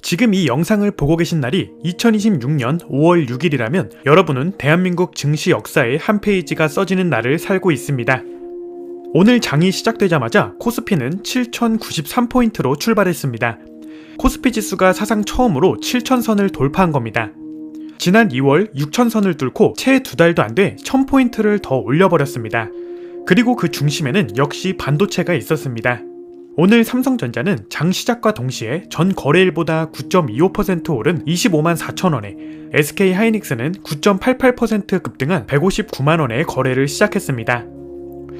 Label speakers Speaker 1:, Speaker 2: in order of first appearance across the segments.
Speaker 1: 지금 이 영상을 보고 계신 날이 2026년 5월 6일이라면 여러분은 대한민국 증시 역사의 한 페이지가 써지는 날을 살고 있습니다. 오늘 장이 시작되자마자 코스피는 7093포인트로 출발했습니다. 코스피 지수가 사상 처음으로 7000선을 돌파한 겁니다. 지난 2월 6000선을 뚫고 채 2달도 안 돼 1000포인트를 더 올려버렸습니다. 그리고 그 중심에는 역시 반도체가 있었습니다. 오늘 삼성전자는 장 시작과 동시에 전 거래일보다 9.25% 오른 25만 4천원에, SK하이닉스는 9.88% 급등한 159만원에 거래를 시작했습니다.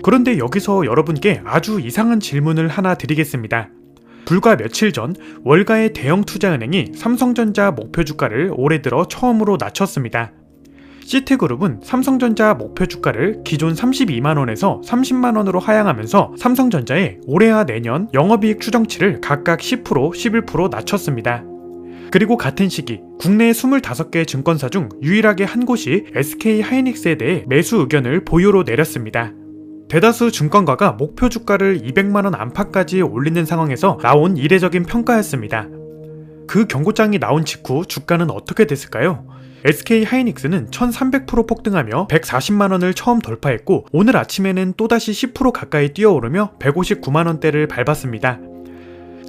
Speaker 1: 그런데 여기서 여러분께 아주 이상한 질문을 하나 드리겠습니다. 불과 며칠 전 월가의 대형 투자은행이 삼성전자 목표 주가를 올해 들어 처음으로 낮췄습니다. 시트그룹은 삼성전자 목표 주가를 기존 32만원에서 30만원으로 하향하면서 삼성전자의 올해와 내년 영업이익 추정치를 각각 10%, 11% 낮췄습니다. 그리고 같은 시기 국내 25개 증권사 중 유일하게 한 곳이 SK하이닉스에 대해 매수 의견을 보유로 내렸습니다. 대다수 증권가가 목표 주가를 200만원 안팎까지 올리는 상황에서 나온 이례적인 평가였습니다. 그 경고장이 나온 직후 주가는 어떻게 됐을까요? SK하이닉스는 1300% 폭등하며 140만원을 처음 돌파했고, 오늘 아침에는 또다시 10% 가까이 뛰어오르며 159만원대를 밟았습니다.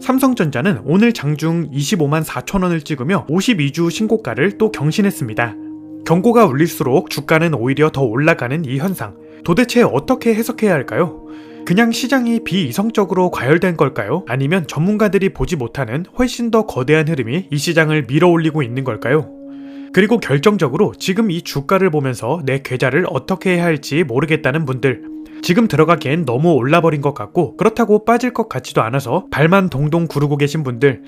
Speaker 1: 삼성전자는 오늘 장중 25만 4천원을 찍으며 52주 신고가를 또 경신했습니다. 경고가 울릴수록 주가는 오히려 더 올라가는 이 현상, 도대체 어떻게 해석해야 할까요? 그냥 시장이 비이성적으로 과열된 걸까요? 아니면 전문가들이 보지 못하는 훨씬 더 거대한 흐름이 이 시장을 밀어올리고 있는 걸까요? 그리고 결정적으로 지금 이 주가를 보면서 내 계좌를 어떻게 해야 할지 모르겠다는 분들, 지금 들어가기엔 너무 올라버린 것 같고 그렇다고 빠질 것 같지도 않아서 발만 동동 구르고 계신 분들,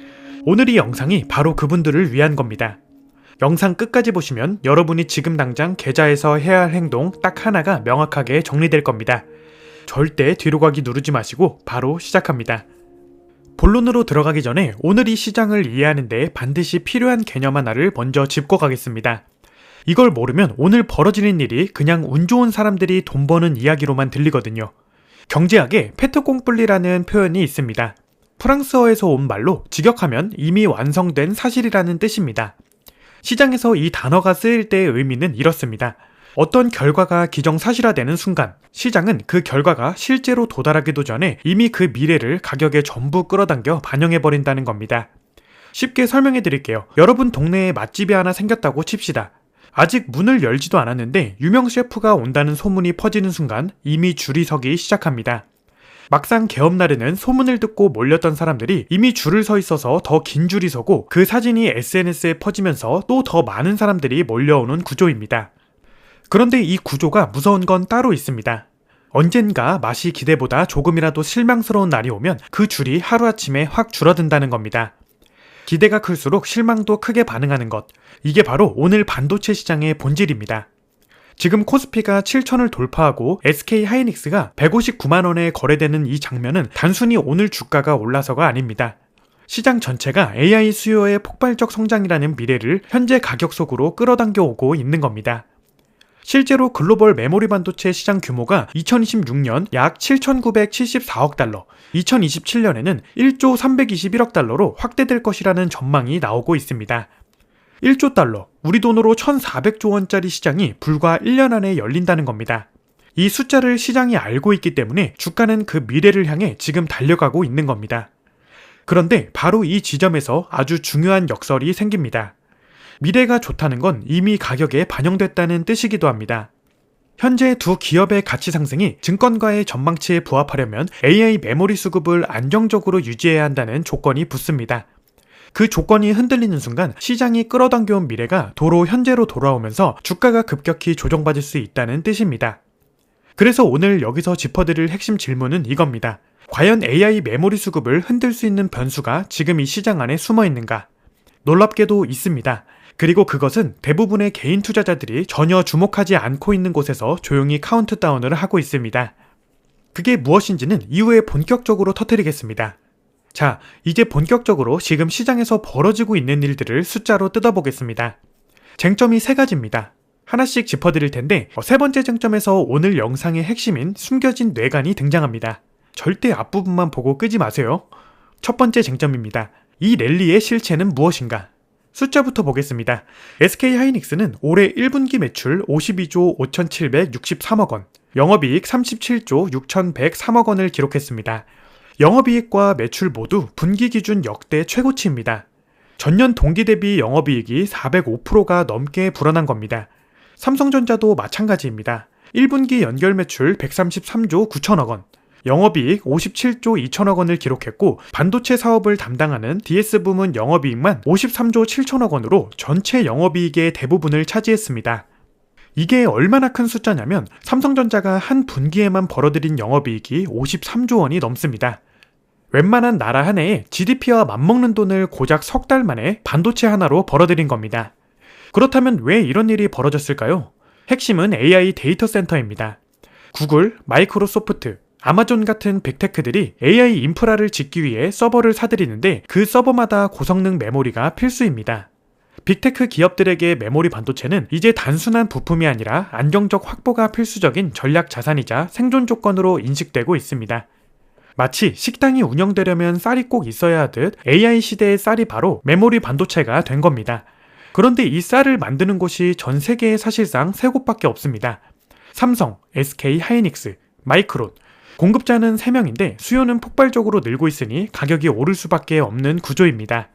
Speaker 1: 오늘 이 영상이 바로 그분들을 위한 겁니다. 영상 끝까지 보시면 여러분이 지금 당장 계좌에서 해야 할 행동 딱 하나가 명확하게 정리될 겁니다. 절대 뒤로 가기 누르지 마시고 바로 시작합니다. 본론으로 들어가기 전에 오늘 이 시장을 이해하는데 반드시 필요한 개념 하나를 먼저 짚고 가겠습니다. 이걸 모르면 오늘 벌어지는 일이 그냥 운 좋은 사람들이 돈 버는 이야기로만 들리거든요. 경제학에 페트공플리라는 표현이 있습니다. 프랑스어에서 온 말로 직역하면 이미 완성된 사실이라는 뜻입니다. 시장에서 이 단어가 쓰일 때의 의미는 이렇습니다. 어떤 결과가 기정사실화되는 순간 시장은 그 결과가 실제로 도달하기도 전에 이미 그 미래를 가격에 전부 끌어당겨 반영해버린다는 겁니다. 쉽게 설명해 드릴게요. 여러분 동네에 맛집이 하나 생겼다고 칩시다. 아직 문을 열지도 않았는데 유명 셰프가 온다는 소문이 퍼지는 순간 이미 줄이 서기 시작합니다. 막상 개업날에는 소문을 듣고 몰렸던 사람들이 이미 줄을 서 있어서 더 긴 줄이 서고, 그 사진이 SNS에 퍼지면서 또 더 많은 사람들이 몰려오는 구조입니다. 그런데 이 구조가 무서운 건 따로 있습니다. 언젠가 맛이 기대보다 조금이라도 실망스러운 날이 오면 그 줄이 하루아침에 확 줄어든다는 겁니다. 기대가 클수록 실망도 크게 반응하는 것, 이게 바로 오늘 반도체 시장의 본질입니다. 지금 코스피가 7000을 돌파하고 SK하이닉스가 159만원에 거래되는 이 장면은 단순히 오늘 주가가 올라서가 아닙니다. 시장 전체가 AI 수요의 폭발적 성장이라는 미래를 현재 가격 속으로 끌어당겨 오고 있는 겁니다. 실제로 글로벌 메모리 반도체 시장 규모가 2026년 약 7,974억 달러, 2027년에는 1조 321억 달러로 확대될 것이라는 전망이 나오고 있습니다. 1조 달러, 우리 돈으로 1,400조 원짜리 시장이 불과 1년 안에 열린다는 겁니다. 이 숫자를 시장이 알고 있기 때문에 주가는 그 미래를 향해 지금 달려가고 있는 겁니다. 그런데 바로 이 지점에서 아주 중요한 역설이 생깁니다. 미래가 좋다는 건 이미 가격에 반영됐다는 뜻이기도 합니다. 현재 두 기업의 가치 상승이 증권가의 전망치에 부합하려면 AI 메모리 수급을 안정적으로 유지해야 한다는 조건이 붙습니다. 그 조건이 흔들리는 순간 시장이 끌어당겨온 미래가 도로 현재로 돌아오면서 주가가 급격히 조정받을 수 있다는 뜻입니다. 그래서 오늘 여기서 짚어드릴 핵심 질문은 이겁니다. 과연 AI 메모리 수급을 흔들 수 있는 변수가 지금 이 시장 안에 숨어 있는가? 놀랍게도 있습니다. 그리고 그것은 대부분의 개인 투자자들이 전혀 주목하지 않고 있는 곳에서 조용히 카운트다운을 하고 있습니다. 그게 무엇인지는 이후에 본격적으로 터뜨리겠습니다. 자, 이제 본격적으로 지금 시장에서 벌어지고 있는 일들을 숫자로 뜯어보겠습니다. 쟁점이 3가지입니다. 하나씩 짚어드릴 텐데, 세 번째 쟁점에서 오늘 영상의 핵심인 숨겨진 뇌관이 등장합니다. 절대 앞부분만 보고 끄지 마세요. 첫 번째 쟁점입니다. 이 랠리의 실체는 무엇인가? 숫자부터 보겠습니다. SK하이닉스는 올해 1분기 매출 52조 5,763억 원, 영업이익 37조 6,103억 원을 기록했습니다. 영업이익과 매출 모두 분기 기준 역대 최고치입니다. 전년 동기 대비 영업이익이 405%가 넘게 불어난 겁니다. 삼성전자도 마찬가지입니다. 1분기 연결 매출 133조 9천억 원, 영업이익 57조 2천억 원을 기록했고 반도체 사업을 담당하는 DS 부문 영업이익만 53조 7천억 원으로 전체 영업이익의 대부분을 차지했습니다. 이게 얼마나 큰 숫자냐면 삼성전자가 한 분기에만 벌어들인 영업이익이 53조 원이 넘습니다. 웬만한 나라 한 해에 GDP와 맞먹는 돈을 고작 석 달 만에 반도체 하나로 벌어들인 겁니다. 그렇다면 왜 이런 일이 벌어졌을까요? 핵심은 AI 데이터 센터입니다. 구글, 마이크로소프트, 아마존 같은 빅테크들이 AI 인프라를 짓기 위해 서버를 사들이는데 그 서버마다 고성능 메모리가 필수입니다. 빅테크 기업들에게 메모리 반도체는 이제 단순한 부품이 아니라 안정적 확보가 필수적인 전략 자산이자 생존 조건으로 인식되고 있습니다. 마치 식당이 운영되려면 쌀이 꼭 있어야 하듯 AI 시대의 쌀이 바로 메모리 반도체가 된 겁니다. 그런데 이 쌀을 만드는 곳이 전 세계에 사실상 세 곳밖에 없습니다. 삼성, SK하이닉스, 마이크론. 공급자는 3명인데 수요는 폭발적으로 늘고 있으니 가격이 오를 수밖에 없는 구조입니다.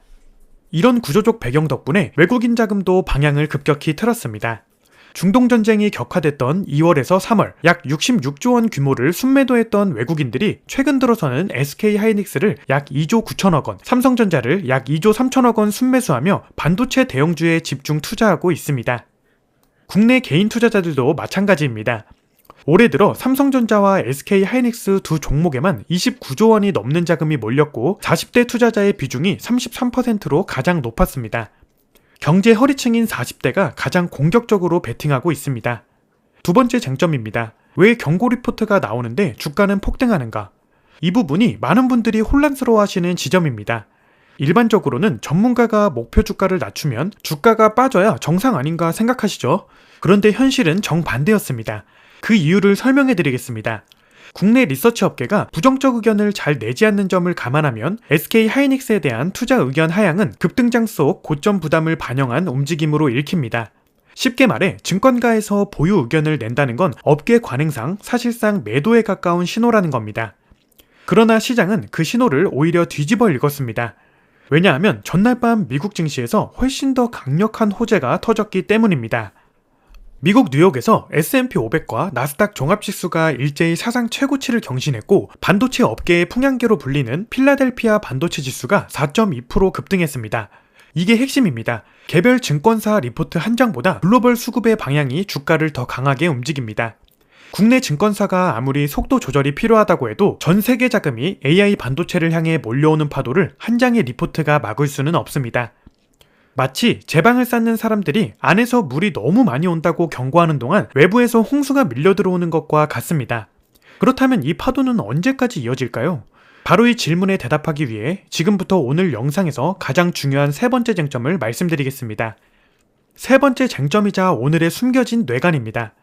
Speaker 1: 이런 구조적 배경 덕분에 외국인 자금도 방향을 급격히 틀었습니다. 중동전쟁이 격화됐던 2월에서 3월 약 66조 원 규모를 순매도했던 외국인들이 최근 들어서는 SK하이닉스를 약 2조 9천억 원, 삼성전자를 약 2조 3천억 원 순매수하며 반도체 대형주에 집중 투자하고 있습니다. 국내 개인 투자자들도 마찬가지입니다. 올해 들어 삼성전자와 SK하이닉스 두 종목에만 29조 원이 넘는 자금이 몰렸고 40대 투자자의 비중이 33%로 가장 높았습니다. 경제 허리층인 40대가 가장 공격적으로 베팅하고 있습니다. 두 번째 쟁점입니다. 왜 경고 리포트가 나오는데 주가는 폭등하는가? 이 부분이 많은 분들이 혼란스러워하시는 지점입니다. 일반적으로는 전문가가 목표 주가를 낮추면 주가가 빠져야 정상 아닌가 생각하시죠? 그런데 현실은 정반대였습니다. 그 이유를 설명해 드리겠습니다. 국내 리서치 업계가 부정적 의견을 잘 내지 않는 점을 감안하면 SK하이닉스에 대한 투자 의견 하향은 급등장 속 고점 부담을 반영한 움직임으로 읽힙니다. 쉽게 말해 증권가에서 보유 의견을 낸다는 건 업계 관행상 사실상 매도에 가까운 신호라는 겁니다. 그러나 시장은 그 신호를 오히려 뒤집어 읽었습니다. 왜냐하면 전날 밤 미국 증시에서 훨씬 더 강력한 호재가 터졌기 때문입니다. 미국 뉴욕에서 S&P 500과 나스닥 종합지수가 일제히 사상 최고치를 경신했고 반도체 업계의 풍향계로 불리는 필라델피아 반도체 지수가 4.2% 급등했습니다. 이게 핵심입니다. 개별 증권사 리포트 한 장보다 글로벌 수급의 방향이 주가를 더 강하게 움직입니다. 국내 증권사가 아무리 속도 조절이 필요하다고 해도 전 세계 자금이 AI 반도체를 향해 몰려오는 파도를 한 장의 리포트가 막을 수는 없습니다. 마치 제방을 쌓는 사람들이 안에서 물이 너무 많이 온다고 경고하는 동안 외부에서 홍수가 밀려 들어오는 것과 같습니다. 그렇다면 이 파도는 언제까지 이어질까요? 바로 이 질문에 대답하기 위해 지금부터 오늘 영상에서 가장 중요한 세 번째 쟁점을 말씀드리겠습니다. 세 번째 쟁점이자 오늘의 숨겨진 뇌관입니다.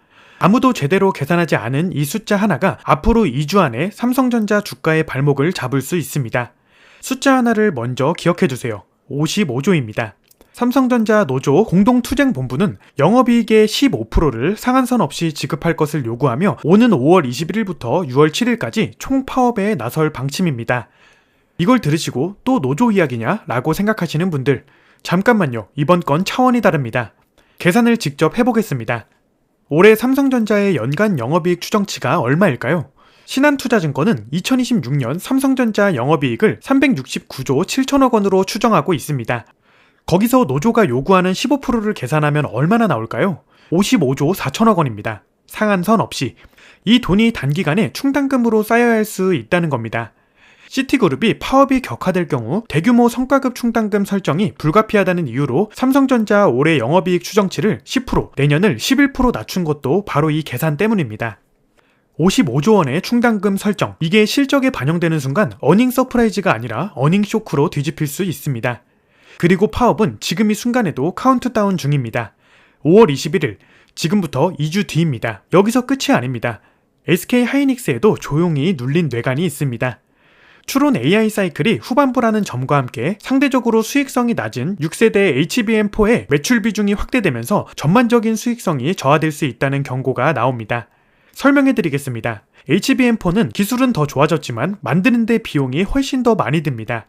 Speaker 1: 아무도 제대로 계산하지 않은 이 숫자 하나가 앞으로 2주 안에 삼성전자 주가의 발목을 잡을 수 있습니다. 숫자 하나를 먼저 기억해두세요. 55조입니다. 삼성전자 노조 공동투쟁본부는 영업이익의 15%를 상한선 없이 지급할 것을 요구하며 오는 5월 21일부터 6월 7일까지 총파업에 나설 방침입니다. 이걸 들으시고 또 노조 이야기냐? 라고 생각하시는 분들, 잠깐만요. 이번 건 차원이 다릅니다. 계산을 직접 해보겠습니다. 올해 삼성전자의 연간 영업이익 추정치가 얼마일까요? 신한투자증권은 2026년 삼성전자 영업이익을 369조 7천억 원으로 추정하고 있습니다. 거기서 노조가 요구하는 15%를 계산하면 얼마나 나올까요? 55조 4천억 원입니다. 상한선 없이. 이 돈이 단기간에 충당금으로 쌓여야 할 수 있다는 겁니다. 시티그룹이 파업이 격화될 경우 대규모 성과급 충당금 설정이 불가피하다는 이유로 삼성전자 올해 영업이익 추정치를 10%, 내년을 11% 낮춘 것도 바로 이 계산 때문입니다. 55조 원의 충당금 설정, 이게 실적에 반영되는 순간 어닝 서프라이즈가 아니라 어닝 쇼크로 뒤집힐 수 있습니다. 그리고 파업은 지금 이 순간에도 카운트다운 중입니다. 5월 21일, 지금부터 2주 뒤입니다. 여기서 끝이 아닙니다. SK하이닉스에도 조용히 눌린 뇌관이 있습니다. 추론 AI 사이클이 후반부라는 점과 함께 상대적으로 수익성이 낮은 6세대 HBM4의 매출 비중이 확대되면서 전반적인 수익성이 저하될 수 있다는 경고가 나옵니다. 설명해드리겠습니다. HBM4는 기술은 더 좋아졌지만 만드는 데 비용이 훨씬 더 많이 듭니다.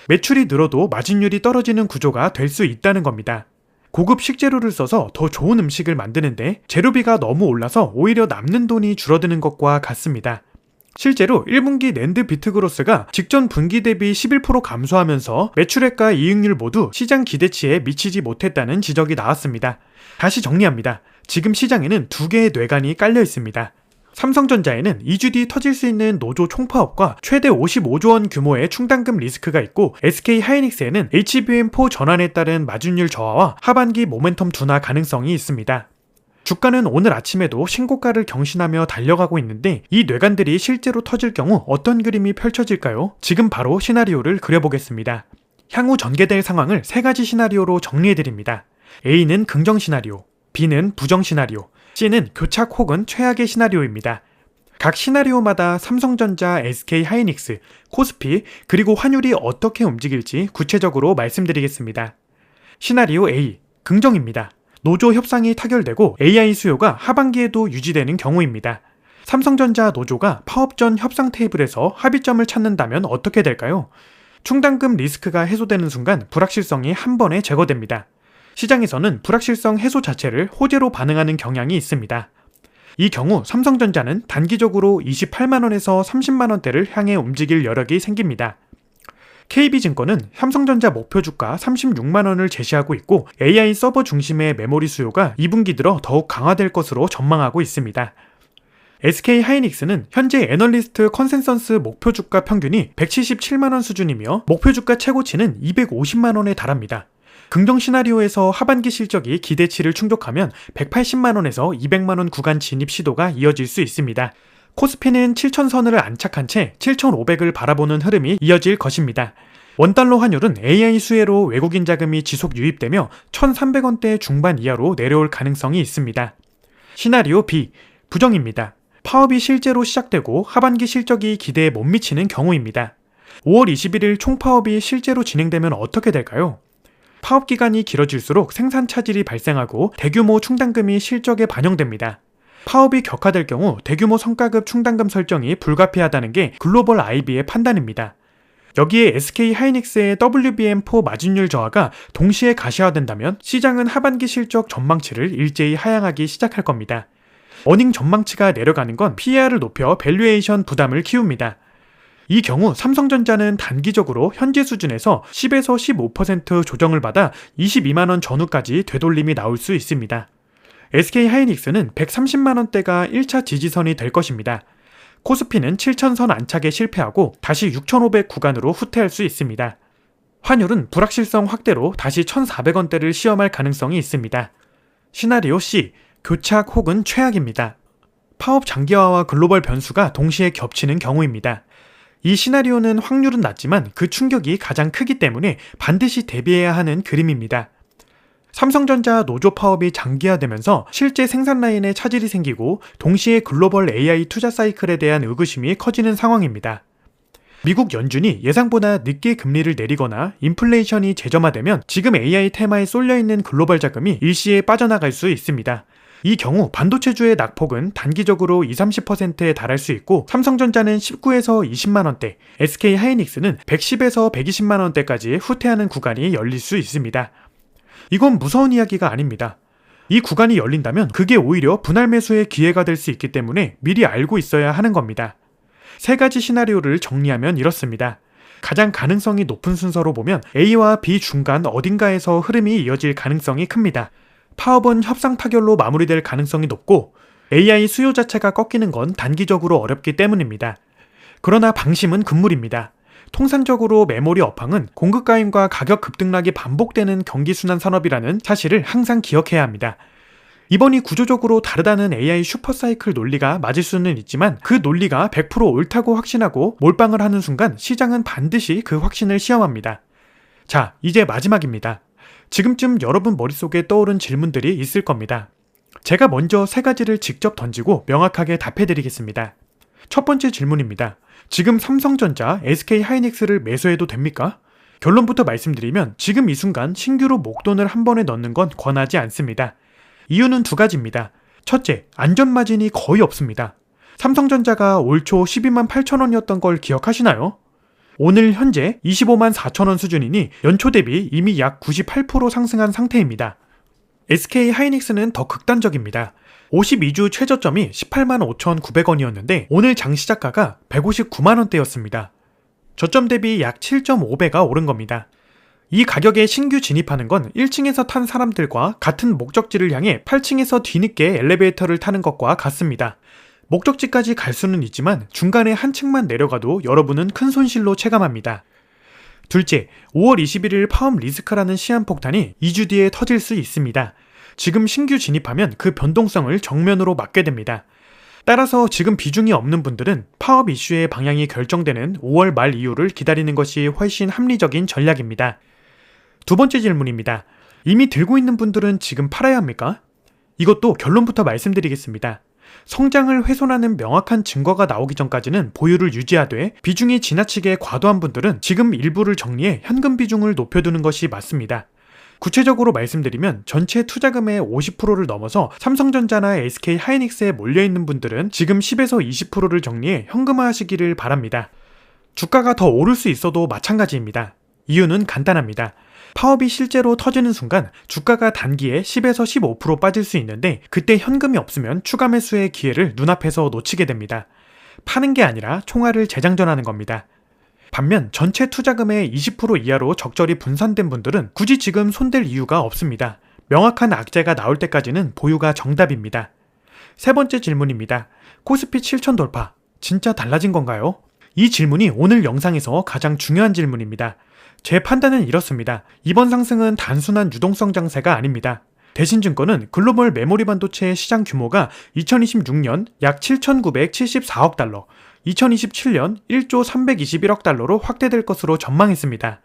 Speaker 1: 매출이 늘어도 마진율이 떨어지는 구조가 될 수 있다는 겁니다. 고급 식재료를 써서 더 좋은 음식을 만드는데 재료비가 너무 올라서 오히려 남는 돈이 줄어드는 것과 같습니다. 실제로 1분기 낸드 비트그로스가 직전 분기 대비 11% 감소하면서 매출액과 이익률 모두 시장 기대치에 미치지 못했다는 지적이 나왔습니다. 다시 정리합니다. 지금 시장에는 두 개의 뇌관이 깔려 있습니다. 삼성전자에는 2주 뒤 터질 수 있는 노조 총파업과 최대 55조 원 규모의 충당금 리스크가 있고, SK하이닉스에는 HBM4 전환에 따른 마진율 저하와 하반기 모멘텀 둔화 가능성이 있습니다. 주가는 오늘 아침에도 신고가를 경신하며 달려가고 있는데, 이 뇌관들이 실제로 터질 경우 어떤 그림이 펼쳐질까요? 지금 바로 시나리오를 그려보겠습니다. 향후 전개될 상황을 세 가지 시나리오로 정리해드립니다. A는 긍정 시나리오, B는 부정 시나리오, C는 교착 혹은 최악의 시나리오입니다. 각 시나리오마다 삼성전자, SK하이닉스, 코스피, 그리고 환율이 어떻게 움직일지 구체적으로 말씀드리겠습니다. 시나리오 A, 긍정입니다. 노조 협상이 타결되고 AI 수요가 하반기에도 유지되는 경우입니다. 삼성전자 노조가 파업 전 협상 테이블에서 합의점을 찾는다면 어떻게 될까요? 충당금 리스크가 해소되는 순간 불확실성이 한 번에 제거됩니다. 시장에서는 불확실성 해소 자체를 호재로 반응하는 경향이 있습니다. 이 경우 삼성전자는 단기적으로 28만원에서 30만원대를 향해 움직일 여력이 생깁니다. KB증권은 삼성전자 목표 주가 36만원을 제시하고 있고, AI 서버 중심의 메모리 수요가 2분기 들어 더욱 강화될 것으로 전망하고 있습니다. SK하이닉스는 현재 애널리스트 컨센서스 목표 주가 평균이 177만원 수준이며 목표 주가 최고치는 250만원에 달합니다. 긍정 시나리오에서 하반기 실적이 기대치를 충족하면 180만원에서 200만원 구간 진입 시도가 이어질 수 있습니다. 코스피는 7,000선을 안착한 채 7,500을 바라보는 흐름이 이어질 것입니다. 원달러 환율은 AI 수혜로 외국인 자금이 지속 유입되며 1,300원대 중반 이하로 내려올 가능성이 있습니다. 시나리오 B, 부정입니다. 파업이 실제로 시작되고 하반기 실적이 기대에 못 미치는 경우입니다. 5월 21일 총파업이 실제로 진행되면 어떻게 될까요? 파업 기간이 길어질수록 생산 차질이 발생하고 대규모 충당금이 실적에 반영됩니다. 파업이 격화될 경우 대규모 성과급 충당금 설정이 불가피하다는 게 글로벌 IB의 판단입니다. 여기에 SK하이닉스의 WBM4 마진율 저하가 동시에 가시화된다면 시장은 하반기 실적 전망치를 일제히 하향하기 시작할 겁니다. 어닝 전망치가 내려가는 건 PER을 높여 밸류에이션 부담을 키웁니다. 이 경우 삼성전자는 단기적으로 현재 수준에서 10에서 15% 조정을 받아 22만원 전후까지 되돌림이 나올 수 있습니다. SK하이닉스는 130만원대가 1차 지지선이 될 것입니다. 코스피는 7,000선 안착에 실패하고 다시 6,500 구간으로 후퇴할 수 있습니다. 환율은 불확실성 확대로 다시 1,400원대를 시험할 가능성이 있습니다. 시나리오 C, 교착 혹은 최악입니다. 파업 장기화와 글로벌 변수가 동시에 겹치는 경우입니다. 이 시나리오는 확률은 낮지만 그 충격이 가장 크기 때문에 반드시 대비해야 하는 그림입니다. 삼성전자 노조 파업이 장기화되면서 실제 생산 라인에 차질이 생기고 동시에 글로벌 AI 투자 사이클에 대한 의구심이 커지는 상황입니다. 미국 연준이 예상보다 늦게 금리를 내리거나 인플레이션이 재점화되면 지금 AI 테마에 쏠려있는 글로벌 자금이 일시에 빠져나갈 수 있습니다. 이 경우 반도체주의 낙폭은 단기적으로 20-30%에 달할 수 있고, 삼성전자는 19에서 20만원대, SK하이닉스는 110에서 120만원대까지 후퇴하는 구간이 열릴 수 있습니다. 이건 무서운 이야기가 아닙니다. 이 구간이 열린다면 그게 오히려 분할 매수의 기회가 될 수 있기 때문에 미리 알고 있어야 하는 겁니다. 세 가지 시나리오를 정리하면 이렇습니다. 가장 가능성이 높은 순서로 보면 A와 B 중간 어딘가에서 흐름이 이어질 가능성이 큽니다. 파업은 협상 타결로 마무리될 가능성이 높고, AI 수요 자체가 꺾이는 건 단기적으로 어렵기 때문입니다. 그러나 방심은 금물입니다. 통산적으로 메모리 업황은 공급 가임과 가격 급등락이 반복되는 경기순환 산업이라는 사실을 항상 기억해야 합니다. 이번이 구조적으로 다르다는 AI 슈퍼사이클 논리가 맞을 수는 있지만 그 논리가 100% 옳다고 확신하고 몰빵을 하는 순간 시장은 반드시 그 확신을 시험합니다. 자, 이제 마지막입니다. 지금쯤 여러분 머릿속에 떠오른 질문들이 있을 겁니다. 제가 먼저 세 가지를 직접 던지고 명확하게 답해드리겠습니다. 첫 번째 질문입니다. 지금 삼성전자, SK하이닉스를 매수해도 됩니까? 결론부터 말씀드리면 지금 이 순간 신규로 목돈을 한 번에 넣는 건 권하지 않습니다. 이유는 두 가지입니다. 첫째, 안전마진이 거의 없습니다. 삼성전자가 올 초 12만 8천 원이었던 걸 기억하시나요? 오늘 현재 25만 4천 원 수준이니 연초 대비 이미 약 98% 상승한 상태입니다. SK하이닉스는 더 극단적입니다. 52주 최저점이 18만 5,900원이었는데 오늘 장 시작가가 159만 원대였습니다. 저점 대비 약 7.5배가 오른 겁니다. 이 가격에 신규 진입하는 건 1층에서 탄 사람들과 같은 목적지를 향해 8층에서 뒤늦게 엘리베이터를 타는 것과 같습니다. 목적지까지 갈 수는 있지만 중간에 한 층만 내려가도 여러분은 큰 손실로 체감합니다. 둘째, 5월 21일 파업 리스크라는 시한폭탄이 2주 뒤에 터질 수 있습니다. 지금 신규 진입하면 그 변동성을 정면으로 맞게 됩니다. 따라서 지금 비중이 없는 분들은 파업 이슈의 방향이 결정되는 5월 말 이후를 기다리는 것이 훨씬 합리적인 전략입니다. 두 번째 질문입니다. 이미 들고 있는 분들은 지금 팔아야 합니까? 이것도 결론부터 말씀드리겠습니다. 성장을 훼손하는 명확한 증거가 나오기 전까지는 보유를 유지하되 비중이 지나치게 과도한 분들은 지금 일부를 정리해 현금 비중을 높여두는 것이 맞습니다. 구체적으로 말씀드리면 전체 투자금의 50%를 넘어서 삼성전자나 SK하이닉스에 몰려있는 분들은 지금 10에서 20%를 정리해 현금화하시기를 바랍니다. 주가가 더 오를 수 있어도 마찬가지입니다. 이유는 간단합니다. 파업이 실제로 터지는 순간 주가가 단기에 10에서 15% 빠질 수 있는데 그때 현금이 없으면 추가 매수의 기회를 눈앞에서 놓치게 됩니다. 파는 게 아니라 총알을 재장전하는 겁니다. 반면 전체 투자금의 20% 이하로 적절히 분산된 분들은 굳이 지금 손댈 이유가 없습니다. 명확한 악재가 나올 때까지는 보유가 정답입니다. 세 번째 질문입니다. 코스피 7천 돌파, 진짜 달라진 건가요? 이 질문이 오늘 영상에서 가장 중요한 질문입니다. 제 판단은 이렇습니다. 이번 상승은 단순한 유동성 장세가 아닙니다. 대신증권은 글로벌 메모리 반도체의 시장 규모가 2026년 약 7,974억 달러, 2027년 1조 321억 달러로 확대될 것으로 전망했습니다.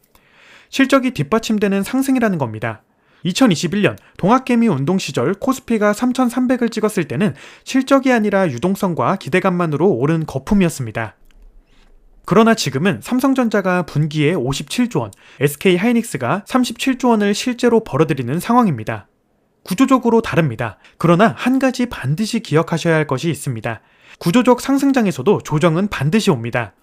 Speaker 1: 실적이 뒷받침되는 상승이라는 겁니다. 2021년 동학개미 운동 시절 코스피가 3,300을 찍었을 때는 실적이 아니라 유동성과 기대감만으로 오른 거품이었습니다. 그러나 지금은 삼성전자가 분기에 57조 원, SK하이닉스가 37조 원을 실제로 벌어들이는 상황입니다. 구조적으로 다릅니다. 그러나 한 가지 반드시 기억하셔야 할 것이 있습니다. 구조적 상승장에서도 조정은 반드시 옵니다.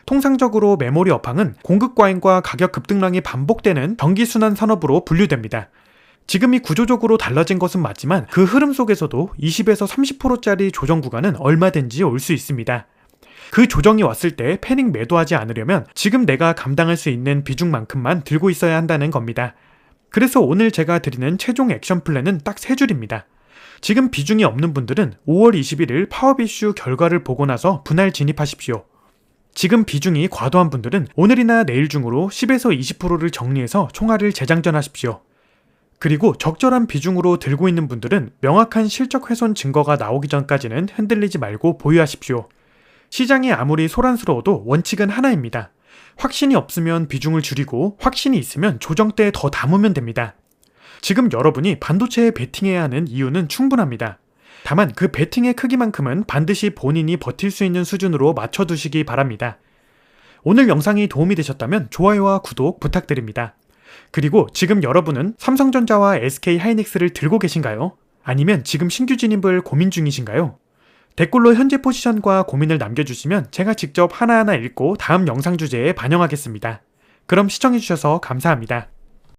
Speaker 1: 통상적으로 메모리 업황은 공급 과잉과 가격 급등락이 반복되는 경기순환 산업으로 분류됩니다. 지금이 구조적으로 달라진 것은 맞지만 그 흐름 속에서도 20에서 30%짜리 조정 구간은 얼마든지 올 수 있습니다. 그 조정이 왔을 때 패닉 매도하지 않으려면 지금 내가 감당할 수 있는 비중만큼만 들고 있어야 한다는 겁니다. 그래서 오늘 제가 드리는 최종 액션 플랜은 딱 3줄입니다. 지금 비중이 없는 분들은 5월 21일 파업 이슈 결과를 보고 나서 분할 진입하십시오. 지금 비중이 과도한 분들은 오늘이나 내일 중으로 10에서 20%를 정리해서 총알을 재장전하십시오. 그리고 적절한 비중으로 들고 있는 분들은 명확한 실적 훼손 증거가 나오기 전까지는 흔들리지 말고 보유하십시오. 시장이 아무리 소란스러워도 원칙은 하나입니다. 확신이 없으면 비중을 줄이고 확신이 있으면 조정 때 더 담으면 됩니다. 지금 여러분이 반도체에 베팅해야 하는 이유는 충분합니다. 다만 그 베팅의 크기만큼은 반드시 본인이 버틸 수 있는 수준으로 맞춰두시기 바랍니다. 오늘 영상이 도움이 되셨다면 좋아요와 구독 부탁드립니다. 그리고 지금 여러분은 삼성전자와 SK하이닉스를 들고 계신가요? 아니면 지금 신규 진입을 고민 중이신가요? 댓글로 현재 포지션과 고민을 남겨주시면 제가 직접 하나하나 읽고 다음 영상 주제에 반영하겠습니다. 그럼 시청해주셔서 감사합니다.